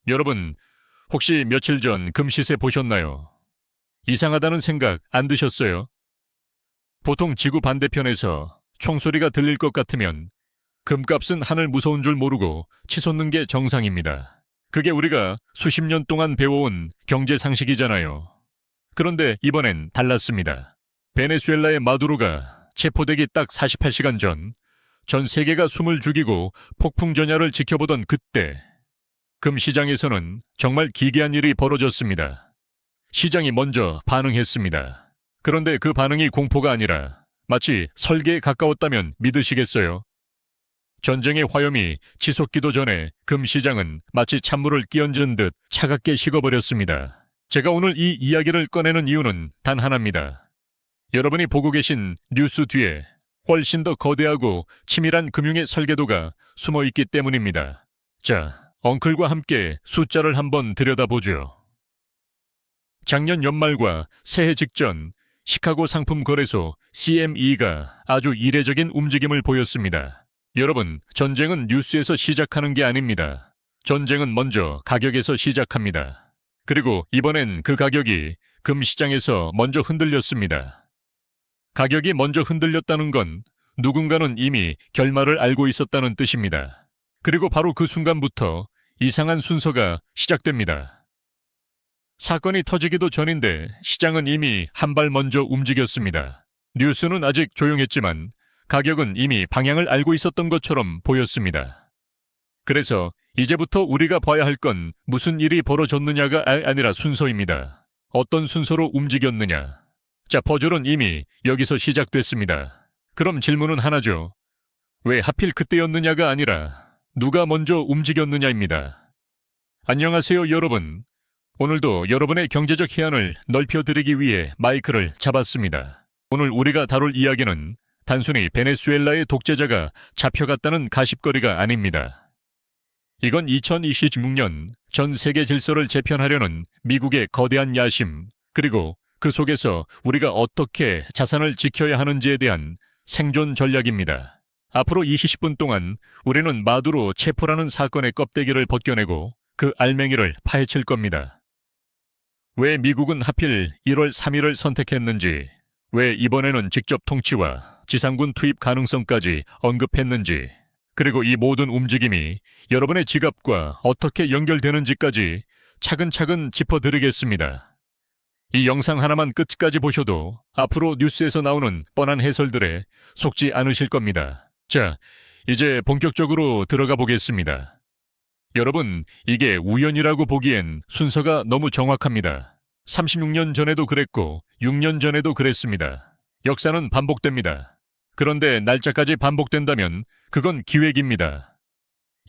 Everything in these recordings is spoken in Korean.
여러분, 혹시 며칠 전 금시세 보셨나요? 이상하다는 생각 안 드셨어요? 보통 지구 반대편에서 총소리가 들릴 것 같으면 금값은 하늘 무서운 줄 모르고 치솟는 게 정상입니다. 그게 우리가 수십 년 동안 배워온 경제 상식이잖아요. 그런데 이번엔 달랐습니다. 베네수엘라의 마두로가 체포되기 딱 48시간 전 세계가 숨을 죽이고 폭풍전야를 지켜보던 그때 금시장에서는 정말 기괴한 일이 벌어졌습니다. 시장이 먼저 반응했습니다. 그런데 그 반응이 공포가 아니라 마치 설계에 가까웠다면 믿으시겠어요? 전쟁의 화염이 치솟기도 전에 금시장은 마치 찬물을 끼얹은 듯 차갑게 식어버렸습니다. 제가 오늘 이 이야기를 꺼내는 이유는 단 하나입니다. 여러분이 보고 계신 뉴스 뒤에 훨씬 더 거대하고 치밀한 금융의 설계도가 숨어있기 때문입니다. 자, 엉클과 함께 숫자를 한번 들여다보죠. 작년 연말과 새해 직전 시카고 상품거래소 CME가 아주 이례적인 움직임을 보였습니다. 여러분, 전쟁은 뉴스에서 시작하는 게 아닙니다. 전쟁은 먼저 가격에서 시작합니다. 그리고 이번엔 그 가격이 금시장에서 먼저 흔들렸습니다. 가격이 먼저 흔들렸다는 건 누군가는 이미 결말을 알고 있었다는 뜻입니다. 그리고 바로 그 순간부터 이상한 순서가 시작됩니다. 사건이 터지기도 전인데 시장은 이미 한 발 먼저 움직였습니다. 뉴스는 아직 조용했지만 가격은 이미 방향을 알고 있었던 것처럼 보였습니다. 그래서 이제부터 우리가 봐야 할 건 무슨 일이 벌어졌느냐가 아니라 순서입니다. 어떤 순서로 움직였느냐. 자, 퍼즐은 이미 여기서 시작됐습니다. 그럼 질문은 하나죠. 왜 하필 그때였느냐가 아니라 누가 먼저 움직였느냐입니다. 안녕하세요, 여러분. 오늘도 여러분의 경제적 해안을 넓혀드리기 위해 마이크를 잡았습니다. 오늘 우리가 다룰 이야기는 단순히 베네수엘라의 독재자가 잡혀갔다는 가십거리가 아닙니다. 이건 2026년 전 세계 질서를 재편하려는 미국의 거대한 야심, 그리고 그 속에서 우리가 어떻게 자산을 지켜야 하는지에 대한 생존 전략입니다. 앞으로 20분 동안 우리는 마두로 체포라는 사건의 껍데기를 벗겨내고 그 알맹이를 파헤칠 겁니다. 왜 미국은 하필 1월 3일을 선택했는지, 왜 이번에는 직접 통치와 지상군 투입 가능성까지 언급했는지, 그리고 이 모든 움직임이 여러분의 지갑과 어떻게 연결되는지까지 차근차근 짚어드리겠습니다. 이 영상 하나만 끝까지 보셔도 앞으로 뉴스에서 나오는 뻔한 해설들에 속지 않으실 겁니다. 자, 이제 본격적으로 들어가 보겠습니다. 여러분, 이게 우연이라고 보기엔 순서가 너무 정확합니다. 36년 전에도 그랬고 6년 전에도 그랬습니다. 역사는 반복됩니다. 그런데 날짜까지 반복된다면 그건 기획입니다.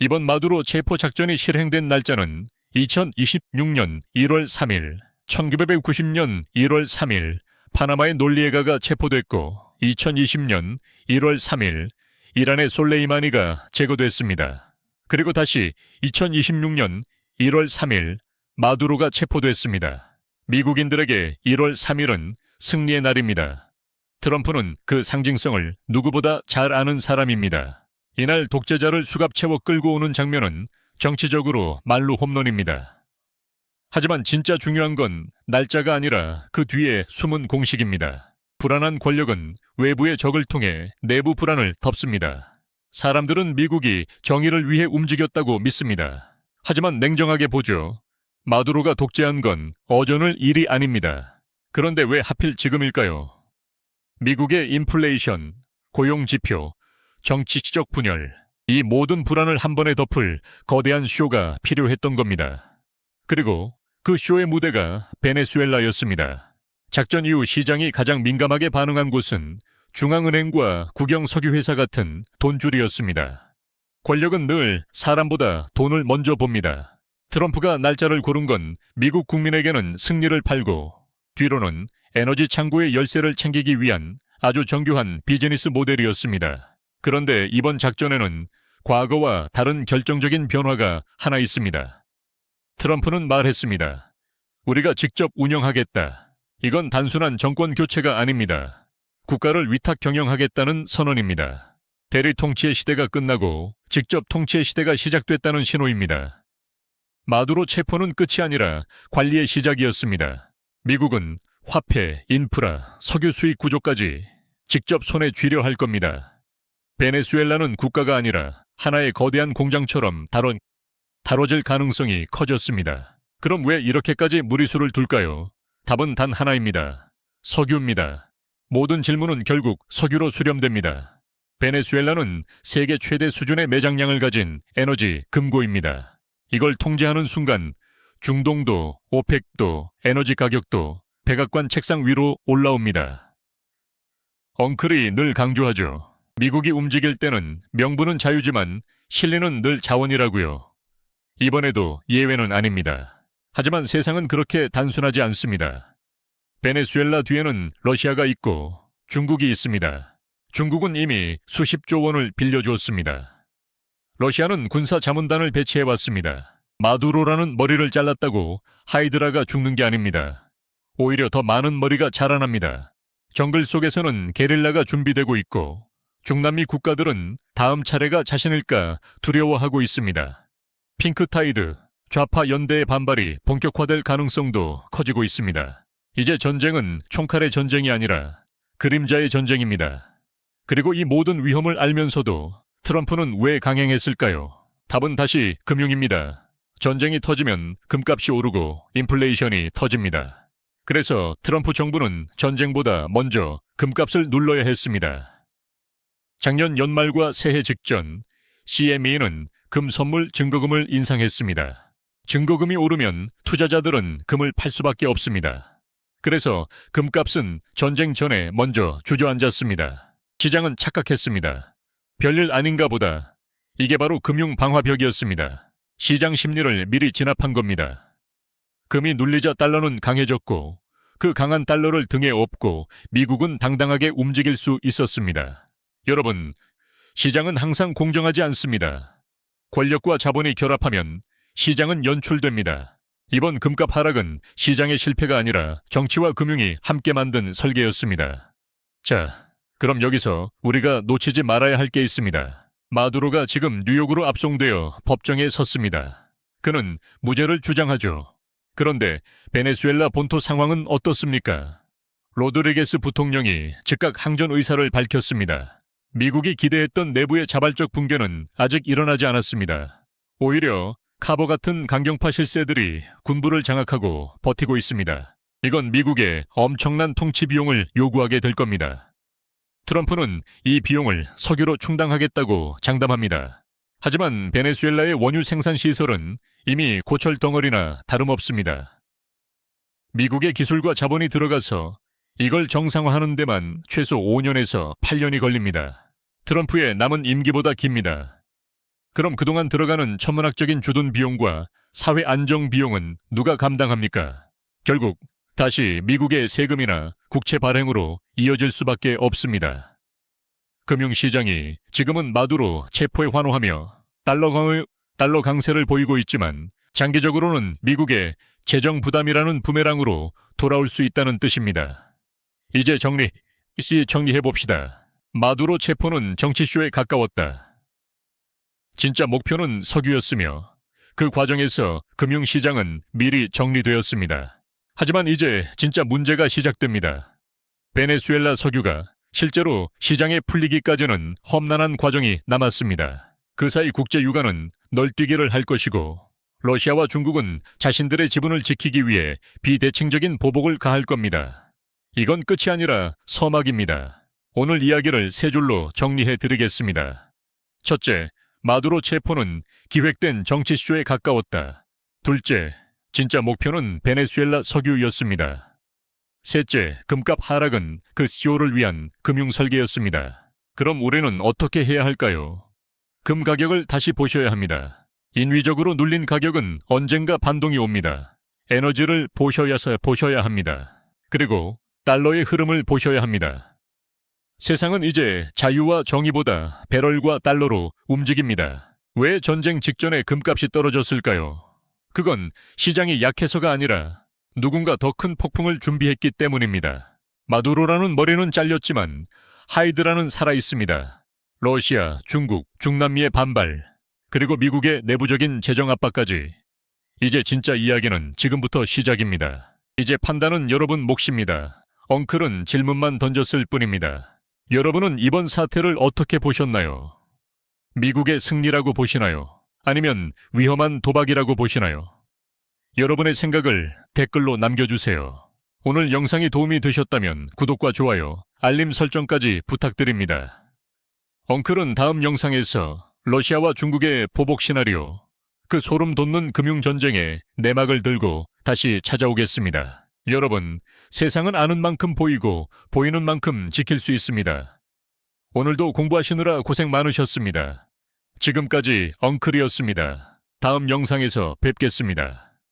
이번 마두로 체포 작전이 실행된 날짜는 2026년 1월 3일, 1990년 1월 3일 파나마의 놀리에가가 체포됐고 2020년 1월 3일 이란의 솔레이마니가 제거됐습니다. 그리고 다시 2026년 1월 3일 마두로가 체포됐습니다. 미국인들에게 1월 3일은 승리의 날입니다. 트럼프는 그 상징성을 누구보다 잘 아는 사람입니다. 이날 독재자를 수갑 채워 끌고 오는 장면은 정치적으로 말로 홈런입니다. 하지만 진짜 중요한 건 날짜가 아니라 그 뒤에 숨은 공식입니다. 불안한 권력은 외부의 적을 통해 내부 불안을 덮습니다. 사람들은 미국이 정의를 위해 움직였다고 믿습니다. 하지만 냉정하게 보죠. 마두로가 독재한 건 어전을 일이 아닙니다. 그런데 왜 하필 지금일까요? 미국의 인플레이션, 고용지표, 정치적 분열, 이 모든 불안을 한 번에 덮을 거대한 쇼가 필요했던 겁니다. 그리고 그 쇼의 무대가 베네수엘라였습니다. 작전 이후 시장이 가장 민감하게 반응한 곳은 중앙은행과 국영석유회사 같은 돈줄이었습니다. 권력은 늘 사람보다 돈을 먼저 봅니다. 트럼프가 날짜를 고른 건 미국 국민에게는 승리를 팔고 뒤로는 에너지 창고의 열쇠를 챙기기 위한 아주 정교한 비즈니스 모델이었습니다. 그런데 이번 작전에는 과거와 다른 결정적인 변화가 하나 있습니다. 트럼프는 말했습니다. 우리가 직접 운영하겠다. 이건 단순한 정권 교체가 아닙니다. 국가를 위탁 경영하겠다는 선언입니다. 대리 통치의 시대가 끝나고 직접 통치의 시대가 시작됐다는 신호입니다. 마두로 체포는 끝이 아니라 관리의 시작이었습니다. 미국은 화폐, 인프라, 석유 수입 구조까지 직접 손에 쥐려 할 겁니다. 베네수엘라는 국가가 아니라 하나의 거대한 공장처럼 다뤄질 가능성이 커졌습니다. 그럼 왜 이렇게까지 무리수를 둘까요? 답은 단 하나입니다. 석유입니다. 모든 질문은 결국 석유로 수렴됩니다. 베네수엘라는 세계 최대 수준의 매장량을 가진 에너지 금고입니다. 이걸 통제하는 순간 중동도, 오펙도, 에너지 가격도 백악관 책상 위로 올라옵니다. 엉클이 늘 강조하죠. 미국이 움직일 때는 명분은 자유지만 실리는 늘 자원이라고요. 이번에도 예외는 아닙니다. 하지만 세상은 그렇게 단순하지 않습니다. 베네수엘라 뒤에는 러시아가 있고 중국이 있습니다. 중국은 이미 수십조 원을 빌려주었습니다. 러시아는 군사 자문단을 배치해왔습니다. 마두로라는 머리를 잘랐다고 하이드라가 죽는 게 아닙니다. 오히려 더 많은 머리가 자라납니다. 정글 속에서는 게릴라가 준비되고 있고 중남미 국가들은 다음 차례가 자신일까 두려워하고 있습니다. 핑크타이드, 좌파 연대의 반발이 본격화될 가능성도 커지고 있습니다. 이제 전쟁은 총칼의 전쟁이 아니라 그림자의 전쟁입니다. 그리고 이 모든 위험을 알면서도 트럼프는 왜 강행했을까요? 답은 다시 금융입니다. 전쟁이 터지면 금값이 오르고 인플레이션이 터집니다. 그래서 트럼프 정부는 전쟁보다 먼저 금값을 눌러야 했습니다. 작년 연말과 새해 직전 CME는 금 선물 증거금을 인상했습니다. 증거금이 오르면 투자자들은 금을 팔 수밖에 없습니다. 그래서 금값은 전쟁 전에 먼저 주저앉았습니다. 시장은 착각했습니다. 별일 아닌가 보다. 이게 바로 금융 방화벽이었습니다. 시장 심리를 미리 진압한 겁니다. 금이 눌리자 달러는 강해졌고 그 강한 달러를 등에 업고 미국은 당당하게 움직일 수 있었습니다. 여러분, 시장은 항상 공정하지 않습니다. 권력과 자본이 결합하면 시장은 연출됩니다. 이번 금값 하락은 시장의 실패가 아니라 정치와 금융이 함께 만든 설계였습니다. 자, 그럼 여기서 우리가 놓치지 말아야 할 게 있습니다. 마두로가 지금 뉴욕으로 압송되어 법정에 섰습니다. 그는 무죄를 주장하죠. 그런데 베네수엘라 본토 상황은 어떻습니까? 로드리게스 부통령이 즉각 항전 의사를 밝혔습니다. 미국이 기대했던 내부의 자발적 붕괴는 아직 일어나지 않았습니다. 오히려 카보 같은 강경파 실세들이 군부를 장악하고 버티고 있습니다. 이건 미국의 엄청난 통치 비용을 요구하게 될 겁니다. 트럼프는 이 비용을 석유로 충당하겠다고 장담합니다. 하지만 베네수엘라의 원유 생산 시설은 이미 고철 덩어리나 다름없습니다. 미국의 기술과 자본이 들어가서 이걸 정상화하는 데만 최소 5년에서 8년이 걸립니다. 트럼프의 남은 임기보다 깁니다. 그럼 그동안 들어가는 천문학적인 주둔 비용과 사회 안정 비용은 누가 감당합니까? 결국 다시 미국의 세금이나 국채 발행으로 이어질 수밖에 없습니다. 금융시장이 지금은 마두로 체포에 환호하며 달러 강세를 보이고 있지만 장기적으로는 미국의 재정 부담이라는 부메랑으로 돌아올 수 있다는 뜻입니다. 이제 정리해봅시다. 마두로 체포는 정치쇼에 가까웠다. 진짜 목표는 석유였으며 그 과정에서 금융시장은 미리 정리되었습니다. 하지만 이제 진짜 문제가 시작됩니다. 베네수엘라 석유가 실제로 시장에 풀리기까지는 험난한 과정이 남았습니다. 그 사이 국제 유가는 널뛰기를 할 것이고 러시아와 중국은 자신들의 지분을 지키기 위해 비대칭적인 보복을 가할 겁니다. 이건 끝이 아니라 서막입니다. 오늘 이야기를 세 줄로 정리해 드리겠습니다. 첫째, 마두로 체포는 기획된 정치쇼에 가까웠다. 둘째, 진짜 목표는 베네수엘라 석유였습니다. 셋째, 금값 하락은 그 쇼를 위한 금융 설계였습니다. 그럼 우리는 어떻게 해야 할까요? 금 가격을 다시 보셔야 합니다. 인위적으로 눌린 가격은 언젠가 반동이 옵니다. 에너지를 보셔야 합니다. 그리고 달러의 흐름을 보셔야 합니다. 세상은 이제 자유와 정의보다 배럴과 달러로 움직입니다. 왜 전쟁 직전에 금값이 떨어졌을까요? 그건 시장이 약해서가 아니라 누군가 더 큰 폭풍을 준비했기 때문입니다. 마두로라는 머리는 잘렸지만 하이드라는 살아있습니다. 러시아, 중국, 중남미의 반발, 그리고 미국의 내부적인 재정 압박까지 이제 진짜 이야기는 지금부터 시작입니다. 이제 판단은 여러분 몫입니다. 엉클은 질문만 던졌을 뿐입니다. 여러분은 이번 사태를 어떻게 보셨나요? 미국의 승리라고 보시나요? 아니면 위험한 도박이라고 보시나요? 여러분의 생각을 댓글로 남겨주세요. 오늘 영상이 도움이 되셨다면 구독과 좋아요, 알림 설정까지 부탁드립니다. 엉클은 다음 영상에서 러시아와 중국의 보복 시나리오, 그 소름 돋는 금융전쟁에 내막을 들고 다시 찾아오겠습니다. 여러분, 세상은 아는 만큼 보이고 보이는 만큼 지킬 수 있습니다. 오늘도 공부하시느라 고생 많으셨습니다. 지금까지 엉클이었습니다. 다음 영상에서 뵙겠습니다.